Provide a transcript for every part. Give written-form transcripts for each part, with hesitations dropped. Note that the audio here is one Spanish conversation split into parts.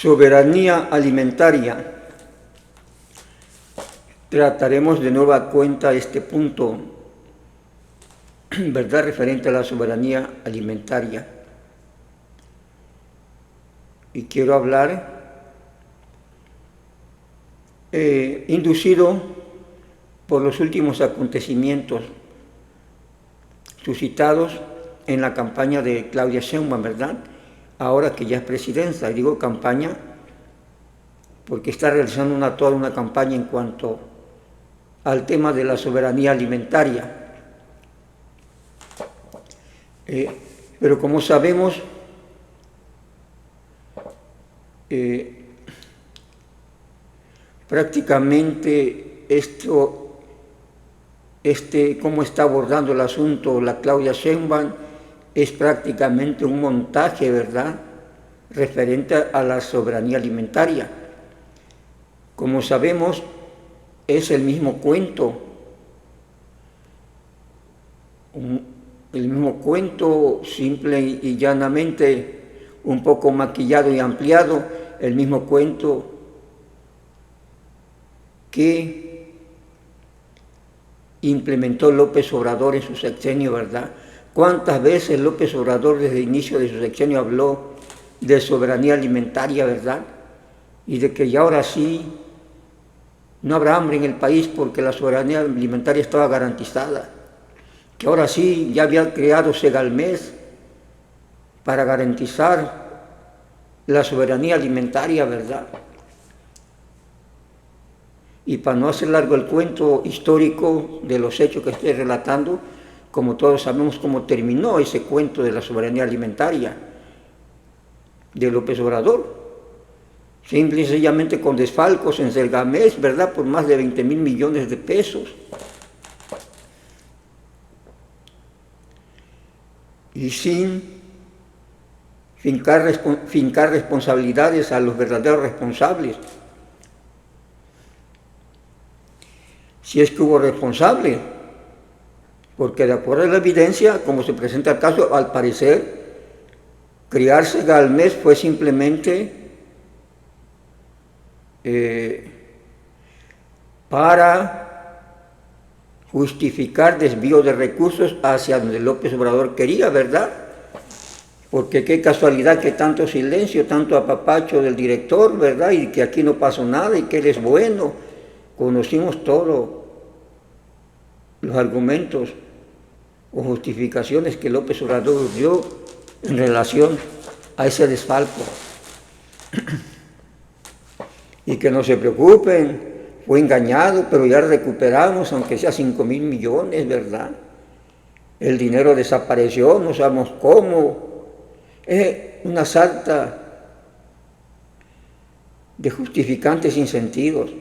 Soberanía alimentaria. Trataremos de nueva cuenta este punto, ¿verdad?, referente a la soberanía alimentaria. Y quiero hablar, inducido por los últimos acontecimientos suscitados en la campaña de Claudia Sheinbaum, ¿verdad?, ahora que ya es presidenta. Y digo campaña porque está realizando toda una campaña en cuanto al tema de la soberanía alimentaria. Pero como sabemos, prácticamente cómo está abordando el asunto la Claudia Sheinbaum es prácticamente un montaje, ¿verdad?, referente a la soberanía alimentaria. Como sabemos, es el mismo cuento, simple y llanamente, un poco maquillado y ampliado, el mismo cuento que implementó López Obrador en su sexenio, ¿verdad? ¿Cuántas veces López Obrador desde el inicio de su sexenio habló de soberanía alimentaria, ¿verdad? Y de que ya ahora sí no habrá hambre en el país porque la soberanía alimentaria estaba garantizada, que ahora sí ya había creado Segalmex para garantizar la soberanía alimentaria, ¿verdad? Y para no hacer largo el cuento histórico de los hechos que estoy relatando, como todos sabemos cómo terminó ese cuento de la soberanía alimentaria de López Obrador, simple y sencillamente con desfalcos en Segalmex, ¿verdad?, por más de 20,000 millones de pesos. Y sin fincar responsabilidades a los verdaderos responsables. Si es que hubo responsable, porque de acuerdo a la evidencia, como se presenta el caso, al parecer, crear Segalmex fue simplemente para justificar desvío de recursos hacia donde López Obrador quería, ¿verdad? Porque qué casualidad que tanto silencio, tanto apapacho del director, ¿verdad?, y que aquí no pasó nada y que él es bueno. Conocimos todos los argumentos o justificaciones que López Obrador dio en relación a ese desfalco. Y que no se preocupen, fue engañado, pero ya recuperamos, aunque sea 5,000 millones, ¿verdad? El dinero desapareció, no sabemos cómo. Es una sarta de justificantes sin sentidos.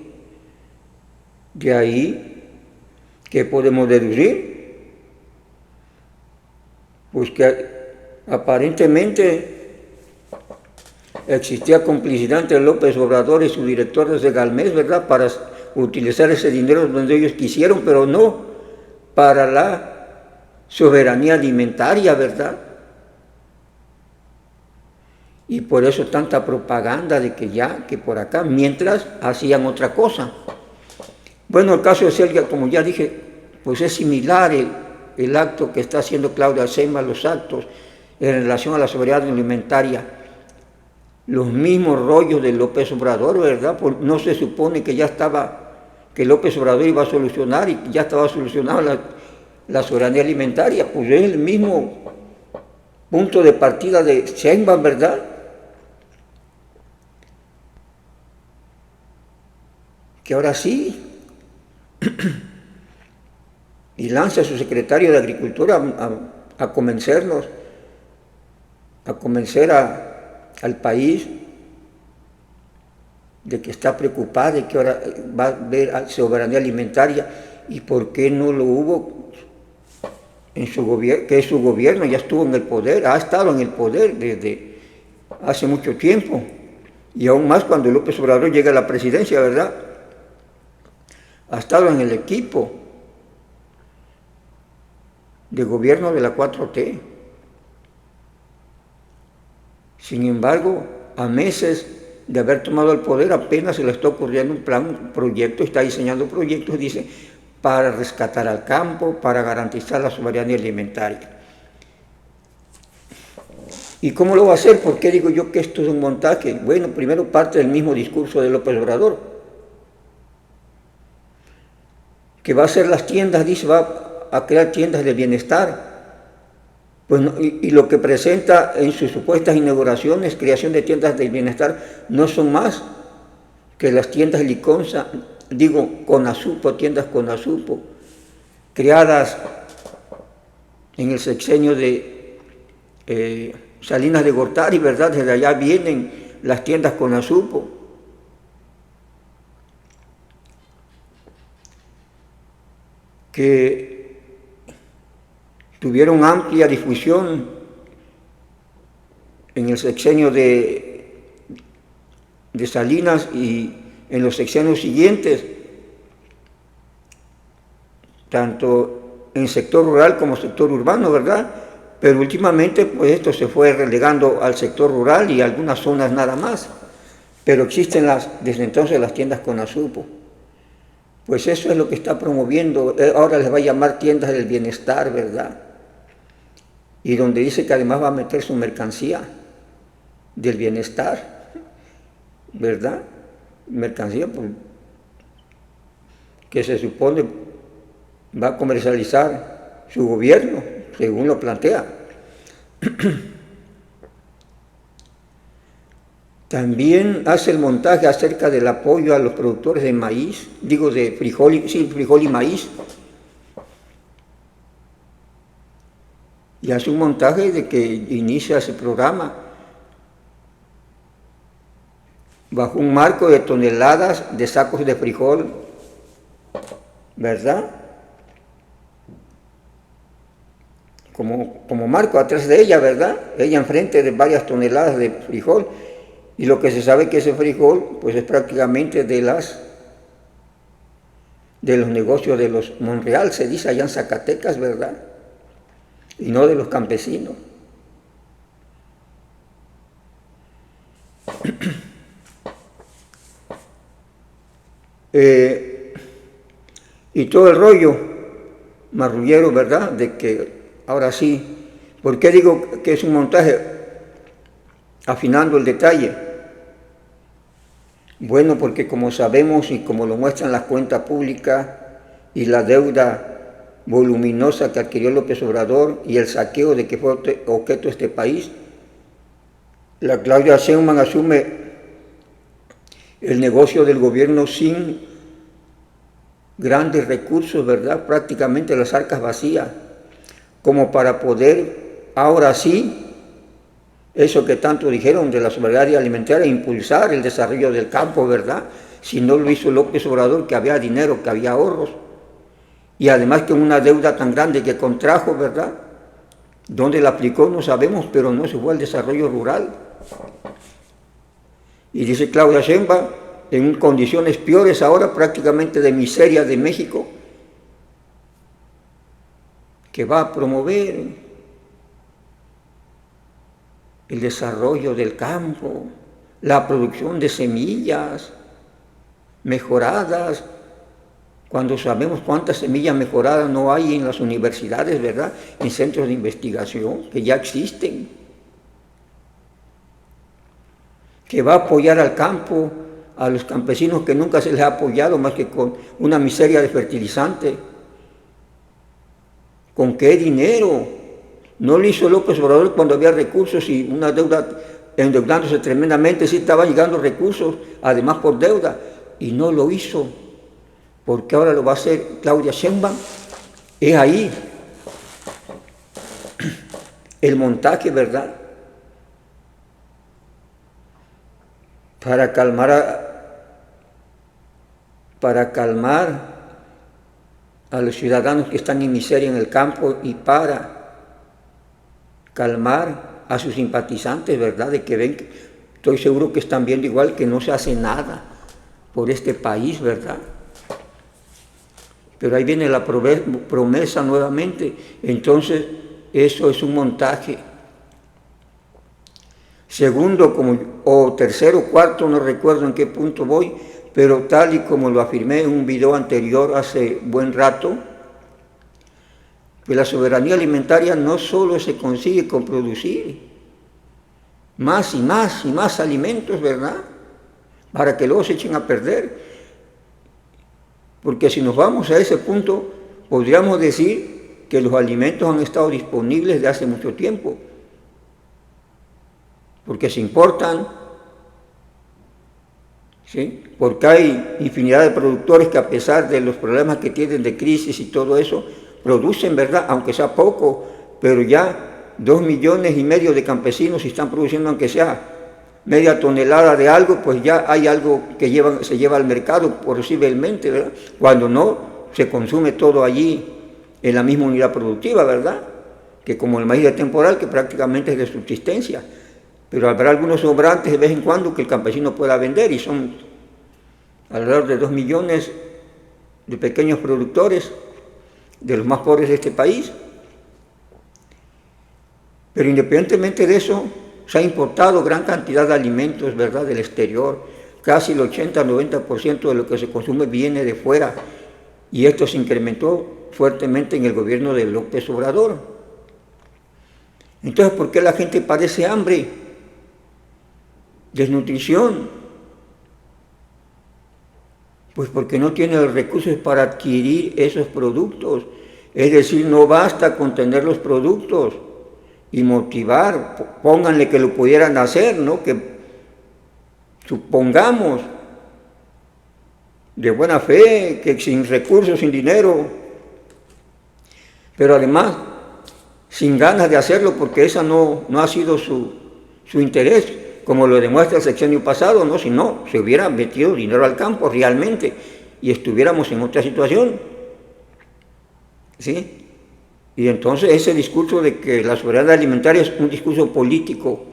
De ahí, ¿qué podemos deducir? Pues que aparentemente existía complicidad entre López Obrador y su director de Segalmex, ¿verdad?, para utilizar ese dinero donde ellos quisieron, pero no para la soberanía alimentaria, ¿verdad? Y por eso tanta propaganda de que ya, que por acá, mientras hacían otra cosa. Bueno, el caso de Celga, como ya dije, pues es similar el acto que está haciendo Claudia Sheinbaum, los actos en relación a la soberanía alimentaria. Los mismos rollos de López Obrador, ¿verdad? Pues no se supone que ya estaba, que López Obrador iba a solucionar y ya estaba solucionada la soberanía alimentaria. Pues es el mismo punto de partida de Sheinbaum, ¿verdad? Que ahora sí, y lanza a su secretario de Agricultura a convencernos, a convencer al país de que está preocupada, de que ahora va a haber soberanía alimentaria. ¿Y por qué no lo hubo en su gobierno? Que su gobierno ya estuvo en el poder, ha estado en el poder desde hace mucho tiempo, y aún más cuando López Obrador llega a la presidencia, ¿verdad? Ha estado en el equipo de gobierno de la 4T. Sin embargo, a meses de haber tomado el poder, apenas se le está ocurriendo un plan, un proyecto, está diseñando proyectos, dice, para rescatar al campo, para garantizar la soberanía alimentaria. ¿Y cómo lo va a hacer? ¿Por qué digo yo que esto es un montaje? Bueno, primero parte del mismo discurso de López Obrador, que va a hacer las tiendas, dice, va a crear tiendas de bienestar. Pues no, y lo que presenta en sus supuestas inauguraciones, creación de tiendas de bienestar, no son más que las tiendas Liconza, digo, Conasupo, tiendas Conasupo, creadas en el sexenio de Salinas de Gortari, ¿verdad? Desde allá vienen las tiendas Conasupo. Que tuvieron amplia difusión en el sexenio de Salinas y en los sexenios siguientes, tanto en sector rural como sector urbano, ¿verdad? Pero últimamente pues esto se fue relegando al sector rural y algunas zonas nada más, pero existen desde entonces las tiendas Conasupo. Pues eso es lo que está promoviendo, ahora les va a llamar tiendas del bienestar, ¿verdad? Y donde dice que además va a meter su mercancía del bienestar, ¿verdad? Mercancía pues, que se supone va a comercializar su gobierno, según lo plantea. También hace el montaje acerca del apoyo a los productores de maíz, digo de frijol, sí, frijol y maíz. Y hace un montaje de que inicia ese programa bajo un marco de toneladas de sacos de frijol, ¿verdad? Como marco atrás de ella, ¿verdad? Ella enfrente de varias toneladas de frijol. Y lo que se sabe que ese frijol, pues es prácticamente de los negocios de los Monreal, se dice allá en Zacatecas, ¿verdad? Y no de los campesinos. Y todo el rollo marrullero, ¿verdad? De que ahora sí, ¿por qué digo que es un montaje? Afinando el detalle. Bueno, porque como sabemos y como lo muestran las cuentas públicas y la deuda voluminosa que adquirió López Obrador y el saqueo de que fue objeto este país, la Claudia Sheinbaum asume el negocio del gobierno sin grandes recursos, ¿verdad? Prácticamente las arcas vacías, como para poder ahora sí eso que tanto dijeron de la soberanía alimentaria, impulsar el desarrollo del campo, ¿verdad? Si no lo hizo López Obrador, que había dinero, que había ahorros, y además que una deuda tan grande que contrajo, ¿verdad? ¿Dónde la aplicó? No sabemos, pero no se fue al desarrollo rural. Y dice Claudia Sheinbaum, en condiciones peores ahora, prácticamente de miseria de México, que va a promover el desarrollo del campo, la producción de semillas mejoradas, cuando sabemos cuántas semillas mejoradas no hay en las universidades, ¿verdad? En centros de investigación que ya existen. Que va a apoyar al campo, a los campesinos que nunca se les ha apoyado más que con una miseria de fertilizante. ¿Con qué dinero? No lo hizo López Obrador cuando había recursos y una deuda, endeudándose tremendamente, sí estaban llegando recursos, además por deuda, y no lo hizo, porque ahora lo va a hacer Claudia Sheinbaum. Es ahí el montaje, ¿verdad? Para calmar a los ciudadanos que están en miseria en el campo y para calmar a sus simpatizantes, ¿verdad? De que ven, estoy seguro que están viendo igual que no se hace nada por este país, ¿verdad? Pero ahí viene la promesa nuevamente. Entonces, eso es un montaje. Segundo, o tercero, cuarto, no recuerdo en qué punto voy, pero tal y como lo afirmé en un video anterior hace buen rato, que la soberanía alimentaria no solo se consigue con producir más y más y más alimentos, ¿verdad? Para que luego se echen a perder. Porque si nos vamos a ese punto, podríamos decir que los alimentos han estado disponibles desde hace mucho tiempo, porque se importan, ¿sí? Porque hay infinidad de productores que, a pesar de los problemas que tienen de crisis y todo eso, producen, ¿verdad? Aunque sea poco, pero ya 2,5 millones de campesinos están produciendo, aunque sea media tonelada de algo, pues ya hay algo que se lleva al mercado posiblemente, ¿verdad? Cuando no, se consume todo allí en la misma unidad productiva, ¿verdad? Que como el maíz de temporal, que prácticamente es de subsistencia. Pero habrá algunos sobrantes de vez en cuando que el campesino pueda vender, y son alrededor de 2 millones de pequeños productores, de los más pobres de este país. Pero independientemente de eso, se ha importado gran cantidad de alimentos, ¿verdad?, del exterior. Casi el 80-90% de lo que se consume viene de fuera, y esto se incrementó fuertemente en el gobierno de López Obrador. Entonces, ¿por qué la gente padece hambre, desnutrición? Pues porque no tiene los recursos para adquirir esos productos. Es decir, no basta con tener los productos y motivar, pónganle que lo pudieran hacer, ¿no? Que supongamos de buena fe, que sin recursos, sin dinero, pero además sin ganas de hacerlo, porque esa no ha sido su interés, como lo demuestra el sexenio pasado, ¿no? Si no, se hubiera metido dinero al campo realmente y estuviéramos en otra situación, ¿sí? Y entonces ese discurso de que la soberanía alimentaria es un discurso político,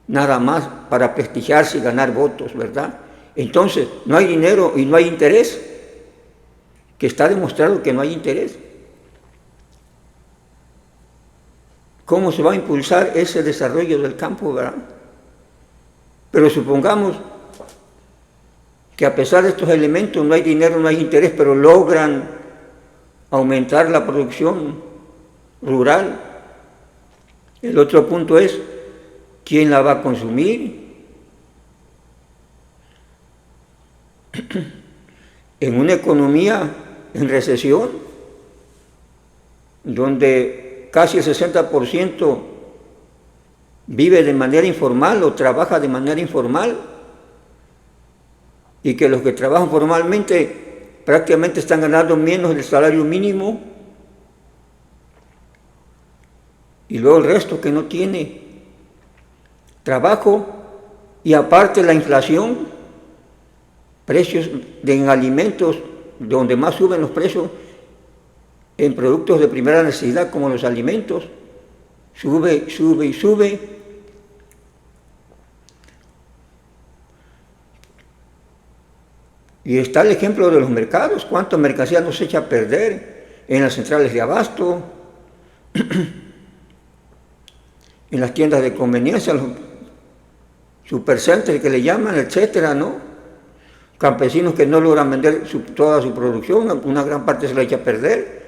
nada más para prestigiarse y ganar votos, ¿verdad? Entonces, no hay dinero y no hay interés, que está demostrado que no hay interés. ¿Cómo se va a impulsar ese desarrollo del campo, verdad? Pero supongamos que a pesar de estos elementos no hay dinero, no hay interés, pero logran aumentar la producción rural. El otro punto es, ¿quién la va a consumir? En una economía en recesión, donde casi el 60% vive de manera informal o trabaja de manera informal, y que los que trabajan formalmente prácticamente están ganando menos del salario mínimo, y luego el resto que no tiene trabajo, y aparte la inflación, precios en alimentos, donde más suben los precios en productos de primera necesidad como los alimentos, sube y sube. Y está el ejemplo de los mercados, cuánta mercancía nos echa a perder en las centrales de abasto, en las tiendas de conveniencia, los supercenters que le llaman, etcétera, ¿no? Campesinos que no logran vender toda su producción, una gran parte se la echa a perder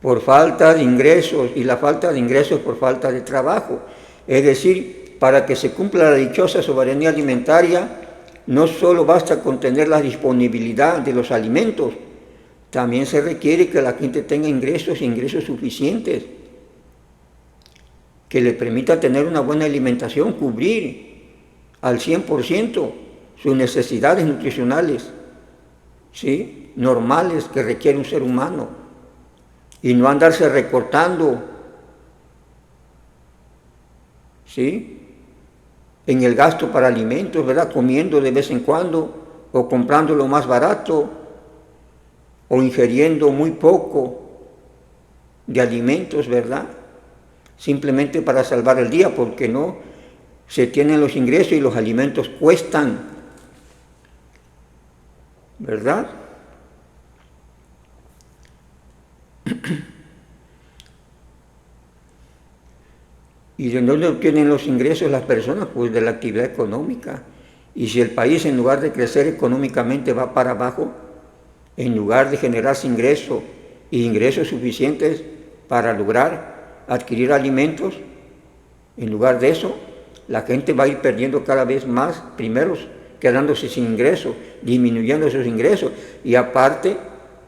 por falta de ingresos, y la falta de ingresos por falta de trabajo. Es decir, para que se cumpla la dichosa soberanía alimentaria, no solo basta con tener la disponibilidad de los alimentos, también se requiere que la gente tenga ingresos y ingresos suficientes, que le permita tener una buena alimentación, cubrir al 100% sus necesidades nutricionales, ¿sí?, normales que requiere un ser humano, y no andarse recortando, ¿sí?, en el gasto para alimentos, ¿verdad?, comiendo de vez en cuando, o comprando lo más barato, o ingiriendo muy poco de alimentos, ¿verdad?, simplemente para salvar el día, porque no se tienen los ingresos y los alimentos cuestan, ¿verdad? ¿Y de dónde obtienen los ingresos las personas? Pues de la actividad económica. Y si el país, en lugar de crecer económicamente, va para abajo, en lugar de generarse ingresos y ingresos suficientes para lograr adquirir alimentos, en lugar de eso, la gente va a ir perdiendo cada vez más, primero quedándose sin ingresos, disminuyendo sus ingresos y aparte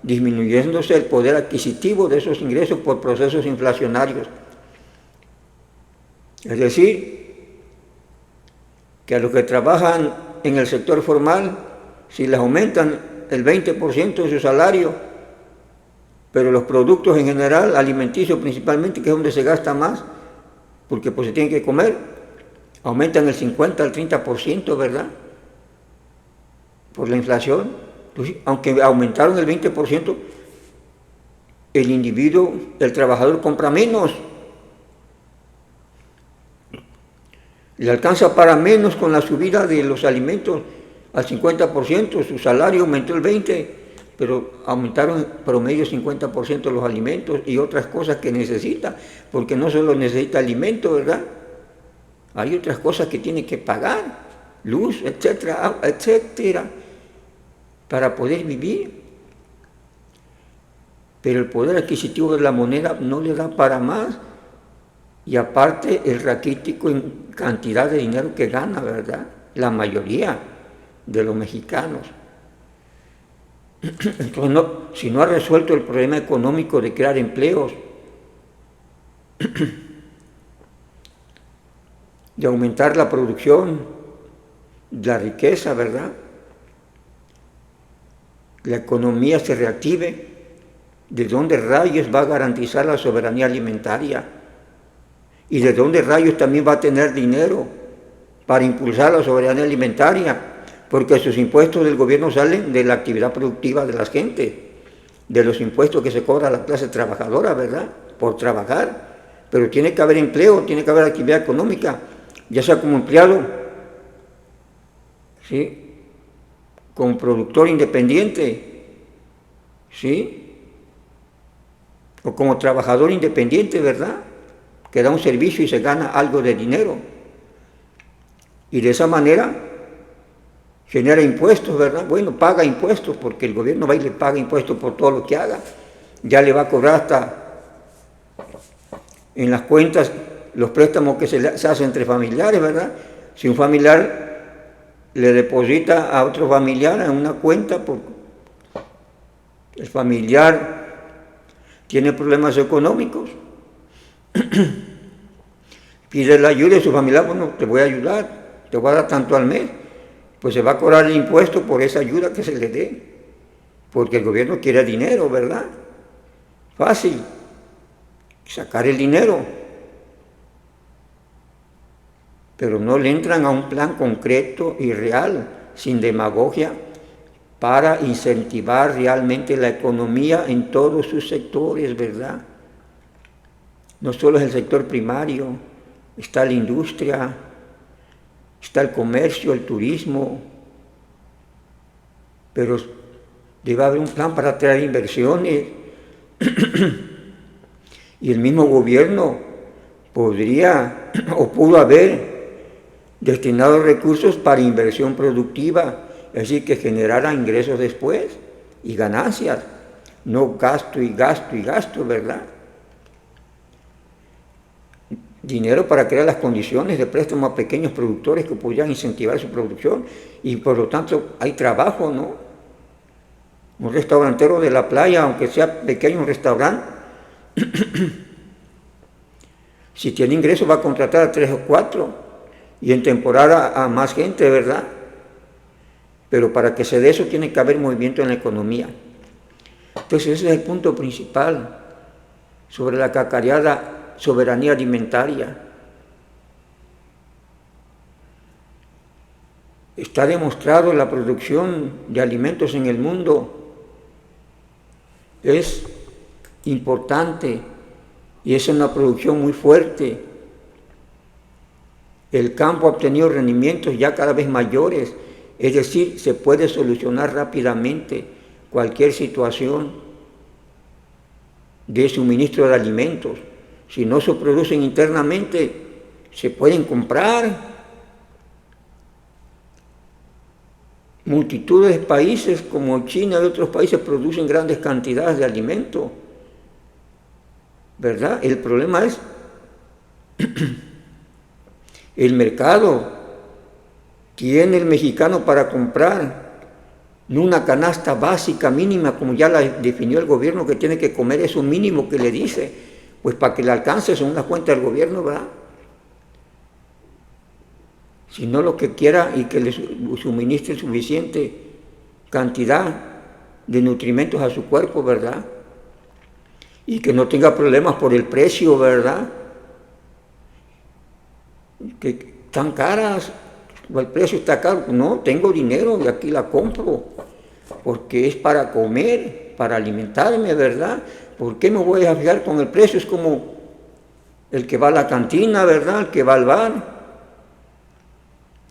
disminuyéndose el poder adquisitivo de esos ingresos por procesos inflacionarios. Es decir, que a los que trabajan en el sector formal, si les aumentan el 20% de su salario, pero los productos en general, alimenticios principalmente, que es donde se gasta más, porque pues se tienen que comer, aumentan el 50 al 30%, ¿verdad? Por la inflación. Entonces, aunque aumentaron el 20%, el individuo, el trabajador compra menos. Le alcanza para menos con la subida de los alimentos al 50%, su salario aumentó el 20%, pero aumentaron en promedio 50% los alimentos y otras cosas que necesita, porque no solo necesita alimento, ¿verdad? Hay otras cosas que tiene que pagar, luz, etcétera, etcétera, para poder vivir. Pero el poder adquisitivo de la moneda no le da para más. Y aparte el raquítico en cantidad de dinero que gana, ¿verdad? La mayoría de los mexicanos. Entonces, si no ha resuelto el problema económico de crear empleos, de aumentar la producción, la riqueza, ¿verdad? La economía se reactive, ¿de dónde rayos va a garantizar la soberanía alimentaria? ¿Y de dónde rayos también va a tener dinero para impulsar la soberanía alimentaria? Porque sus impuestos del gobierno salen de la actividad productiva de la gente, de los impuestos que se cobra a la clase trabajadora, ¿verdad? Por trabajar. Pero tiene que haber empleo, tiene que haber actividad económica, ya sea como empleado, ¿sí? Como productor independiente, ¿sí? O como trabajador independiente, ¿verdad? Que da un servicio y se gana algo de dinero. Y de esa manera genera impuestos, ¿verdad? Bueno, paga impuestos porque el gobierno va y le paga impuestos por todo lo que haga. Ya le va a cobrar hasta en las cuentas los préstamos que se hacen entre familiares, ¿verdad? Si un familiar le deposita a otro familiar en una cuenta, porque el familiar tiene problemas económicos, pide la ayuda de su familiar, bueno, te voy a ayudar, te voy a dar tanto al mes, pues se va a cobrar el impuesto por esa ayuda que se le dé, porque el gobierno quiere dinero, ¿verdad? Fácil, sacar el dinero, pero no le entran a un plan concreto y real, sin demagogia, para incentivar realmente la economía en todos sus sectores, ¿verdad? No solo es el sector primario, está la industria, está el comercio, el turismo, pero debe haber un plan para atraer inversiones. Y el mismo gobierno podría o pudo haber destinado recursos para inversión productiva, es decir, que generara ingresos después y ganancias, no gasto y gasto y gasto, ¿verdad? Dinero para crear las condiciones de préstamo a pequeños productores que pudieran incentivar su producción y por lo tanto hay trabajo, ¿no? Un restaurantero de la playa, aunque sea pequeño un restaurante, si tiene ingresos va a contratar a 3 o 4 y en temporada a más gente, ¿verdad? Pero para que se dé eso tiene que haber movimiento en la economía. Entonces ese es el punto principal sobre la cacareada soberanía alimentaria. Está demostrado la producción de alimentos en el mundo es importante y es una producción muy fuerte. El campo ha obtenido rendimientos ya cada vez mayores, es decir, se puede solucionar rápidamente cualquier situación de suministro de alimentos. Si no se producen internamente, se pueden comprar. Multitudes de países como China y otros países producen grandes cantidades de alimentos, ¿verdad? El problema es el mercado. ¿Tiene el mexicano para comprar una canasta básica mínima, como ya la definió el gobierno, que tiene que comer eso mínimo que le dice? Pues para que le alcance son una cuenta del gobierno, ¿verdad? Si no, lo que quiera y que le suministre suficiente cantidad de nutrimentos a su cuerpo, ¿verdad? Y que no tenga problemas por el precio, ¿verdad? Que tan caras, el precio está caro. No, tengo dinero y aquí la compro, porque es para comer, para alimentarme, ¿verdad? ¿Por qué me voy a fijar con el precio? Es como el que va a la cantina, ¿verdad? El que va al bar.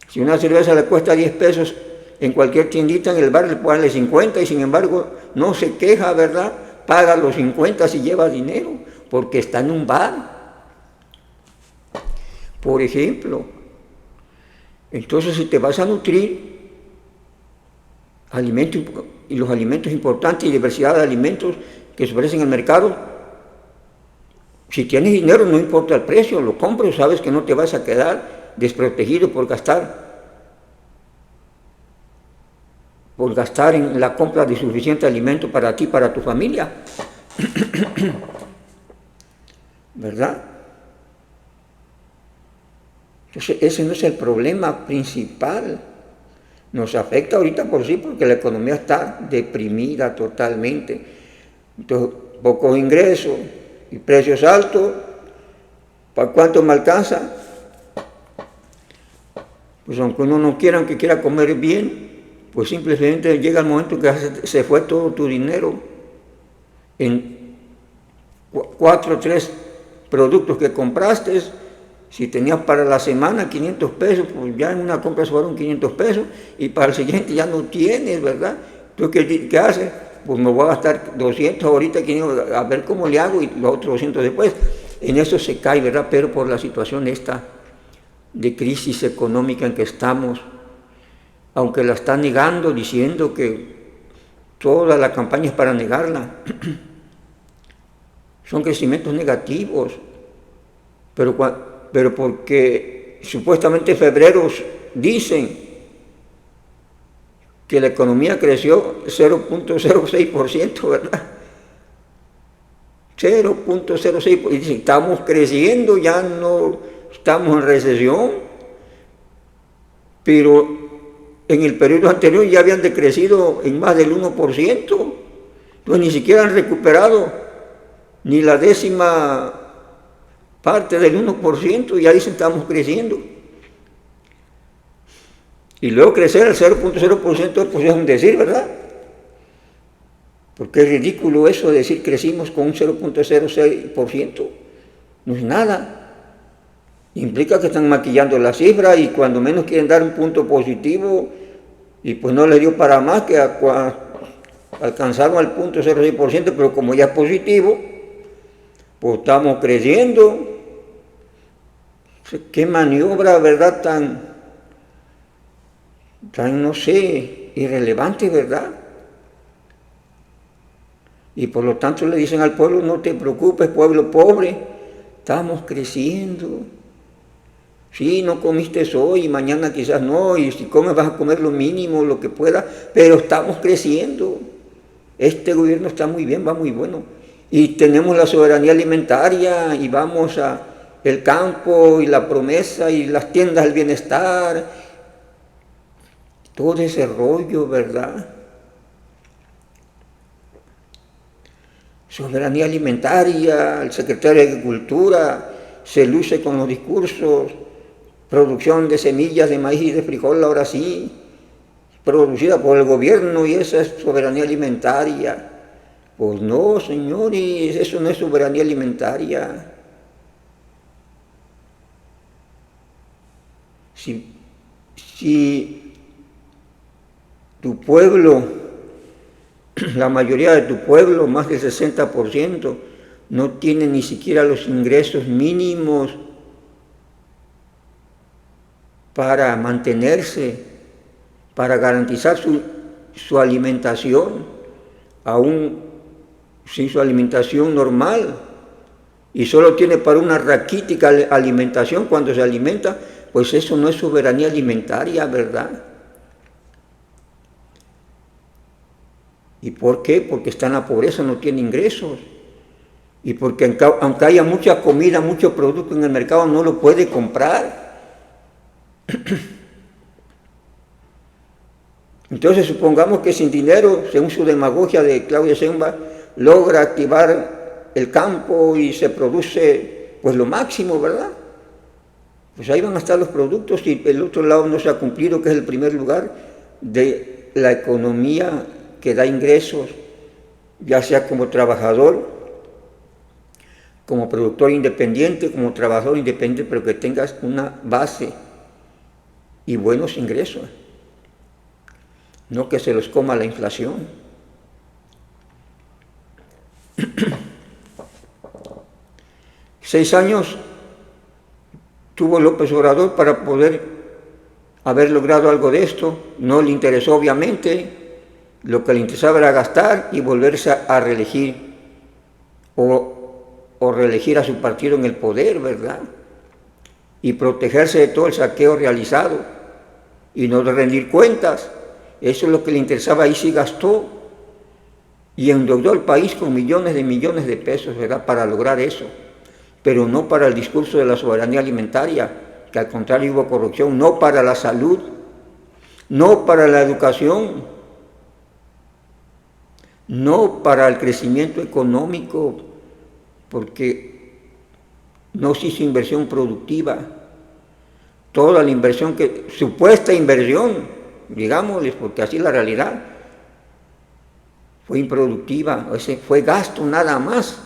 Si una cerveza le cuesta 10 pesos en cualquier tiendita, en el bar le pueden darle 50 y sin embargo no se queja, ¿verdad? Paga los 50 si lleva dinero, porque está en un bar. Por ejemplo, entonces si te vas a nutrir, alimentos, y los alimentos importantes y diversidad de alimentos que se ofrecen en el mercado, si tienes dinero no importa el precio, lo compras, sabes que no te vas a quedar desprotegido por gastar en la compra de suficiente alimento para ti, para tu familia, ¿verdad? Entonces ese no es el problema principal. Nos afecta ahorita por sí porque la economía está deprimida totalmente. Entonces, pocos ingresos y precios altos. ¿Para cuánto me alcanza? Pues aunque uno no quiera, aunque quiera comer bien, pues simplemente llega el momento que se fue todo tu dinero en 4 o 3 productos que compraste. Si tenías para la semana 500 pesos, pues ya en una compra se fueron 500 pesos y para el siguiente ya no tienes, ¿verdad? ¿Tú qué haces? Pues me voy a gastar 200 ahorita, a ver cómo le hago y los otros 200 después. En eso se cae, ¿verdad? Pero por la situación esta de crisis económica en que estamos, aunque la está negando, diciendo que toda la campaña es para negarla, son crecimientos negativos, pero porque supuestamente en febrero dicen que la economía creció 0.06%, ¿verdad? 0.06%, y dicen, estamos creciendo, ya no estamos en recesión, pero en el periodo anterior ya habían decrecido en más del 1%, pues ni siquiera han recuperado ni la 10ª parte del 1%, y ya dicen estamos creciendo. Y luego crecer al 0.0%, pues es un decir, ¿verdad? Porque es ridículo eso de decir crecimos con un 0.06%, no es nada. Implica que están maquillando la cifra y cuando menos quieren dar un punto positivo y pues no les dio para más que alcanzaron al 0.06%, pero como ya es positivo, pues estamos creciendo. Qué maniobra, ¿verdad? Tan, no sé, irrelevante, ¿verdad? Y por lo tanto le dicen al pueblo, no te preocupes, pueblo pobre, estamos creciendo. Sí, no comiste hoy, mañana quizás no, y si comes vas a comer lo mínimo, lo que pueda, pero estamos creciendo. Este gobierno está muy bien, va muy bueno. Y tenemos la soberanía alimentaria y vamos a el campo y la promesa y las tiendas del bienestar. Todo ese rollo, ¿verdad? Soberanía alimentaria, el secretario de Agricultura se luce con los discursos, producción de semillas de maíz y de frijol, ahora sí, producida por el gobierno, y esa es soberanía alimentaria. Pues no, señores, eso no es soberanía alimentaria. Si tu pueblo, la mayoría de tu pueblo, más del 60%, no tiene ni siquiera los ingresos mínimos para mantenerse, para garantizar su alimentación, aún sin su alimentación normal, y solo tiene para una raquítica alimentación cuando se alimenta, pues eso no es soberanía alimentaria, ¿verdad? ¿Y por qué? Porque está en la pobreza, no tiene ingresos. Y porque aunque haya mucha comida, mucho producto en el mercado, no lo puede comprar. Entonces supongamos que sin dinero, según su demagogia de Claudia Sheinbaum, logra activar el campo y se produce pues lo máximo, ¿verdad? Pues ahí van a estar los productos y el otro lado no se ha cumplido, que es el primer lugar de la economía que da ingresos, ya sea como trabajador, como productor independiente, como trabajador independiente, pero que tengas una base y buenos ingresos, no que se los coma la inflación. Seis años tuvo López Obrador para poder haber logrado algo de esto. No le interesó, obviamente. Lo que le interesaba era gastar y volverse a reelegir o reelegir a su partido en el poder, ¿verdad? Y protegerse de todo el saqueo realizado y no de rendir cuentas. Eso es lo que le interesaba, ahí sí gastó y endeudó al país con millones de pesos, ¿verdad?, para lograr eso, pero no para el discurso de la soberanía alimentaria, que al contrario hubo corrupción, no para la salud, no para la educación, no para el crecimiento económico, porque no se hizo inversión productiva. Toda la inversión supuesta inversión, digámosles, porque así es la realidad, fue improductiva, fue gasto nada más.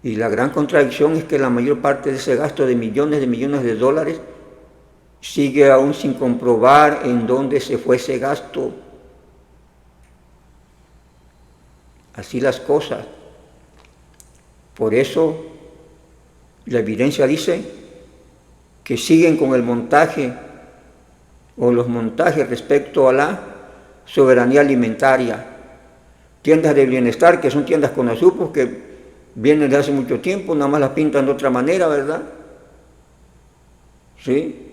Y la gran contradicción es que la mayor parte de ese gasto de millones de dólares sigue aún sin comprobar en dónde se fue ese gasto. Así las cosas. Por eso la evidencia dice que siguen con el montaje o los montajes respecto a la soberanía alimentaria. Tiendas de bienestar, que son tiendas con azúcar, que vienen de hace mucho tiempo, nada más las pintan de otra manera, ¿verdad? ¿Sí?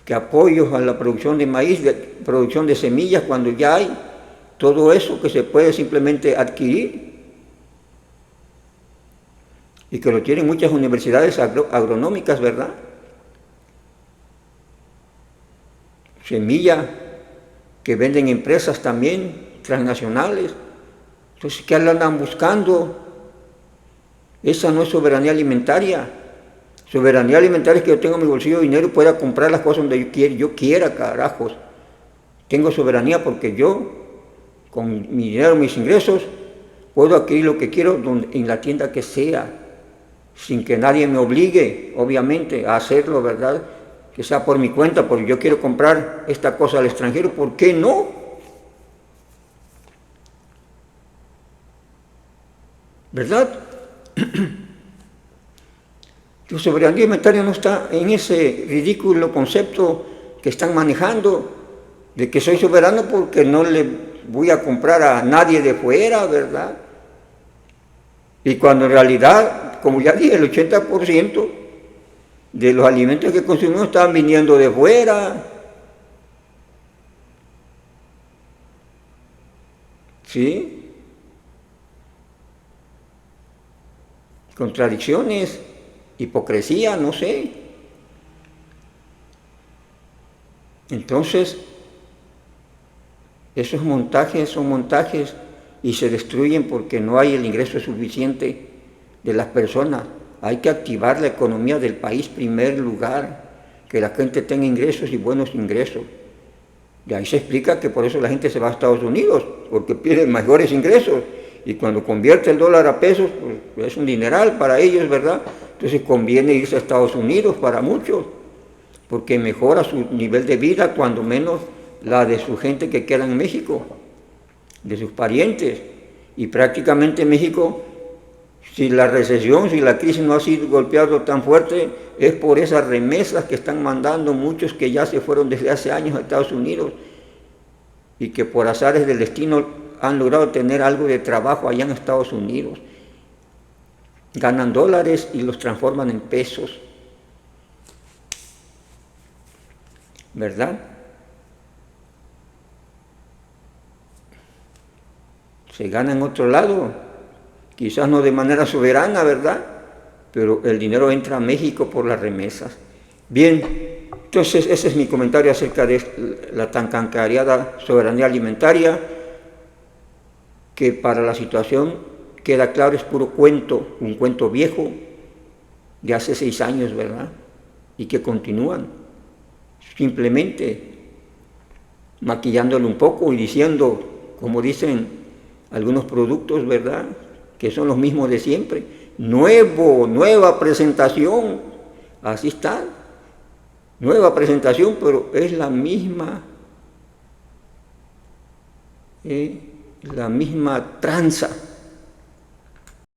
Que apoyos a la producción de maíz, de producción de semillas, cuando ya hay todo eso que se puede simplemente adquirir y que lo tienen muchas universidades agronómicas, ¿verdad? Semilla que venden empresas también transnacionales. Entonces, ¿qué andan buscando? Esa no es soberanía alimentaria. Soberanía alimentaria es que yo tengo en mi bolsillo dinero y pueda comprar las cosas donde yo quiera, carajos. Tengo soberanía porque yo, con mi dinero, mis ingresos, puedo adquirir lo que quiero en la tienda que sea, sin que nadie me obligue, obviamente, a hacerlo, ¿verdad? Que sea por mi cuenta, porque yo quiero comprar esta cosa al extranjero, ¿por qué no? ¿Verdad? La soberanía alimentaria no está en ese ridículo concepto que están manejando, de que soy soberano porque no le voy a comprar a nadie de fuera, ¿verdad? Y cuando en realidad, como ya dije, el 80% de los alimentos que consumimos estaban viniendo de fuera. ¿Sí? Contradicciones, hipocresía, no sé. Entonces, esos montajes son montajes y se destruyen porque no hay el ingreso suficiente de las personas. Hay que activar la economía del país en primer lugar, que la gente tenga ingresos y buenos ingresos. Y ahí se explica que por eso la gente se va a Estados Unidos, porque pide mejores ingresos. Y cuando convierte el dólar a pesos, pues es un dineral para ellos, ¿verdad? Entonces conviene irse a Estados Unidos para muchos, porque mejora su nivel de vida, cuando menos la de su gente que queda en México, de sus parientes. Y prácticamente México Si la recesión, si la crisis no ha sido golpeado tan fuerte, es por esas remesas que están mandando muchos que ya se fueron desde hace años a Estados Unidos y que por azares del destino han logrado tener algo de trabajo allá en Estados Unidos. Ganan dólares y los transforman en pesos, ¿verdad? Se gana en otro lado, quizás no de manera soberana, ¿verdad? Pero el dinero entra a México por las remesas. Bien, entonces ese es mi comentario acerca de la tan cacareada soberanía alimentaria, que para la situación queda claro es puro cuento, un cuento viejo de hace 6 años, ¿verdad? Y que continúan, simplemente maquillándolo un poco y diciendo, como dicen algunos productos, ¿verdad?, que son los mismos de siempre. Nueva presentación, así está, nueva presentación, pero es la misma tranza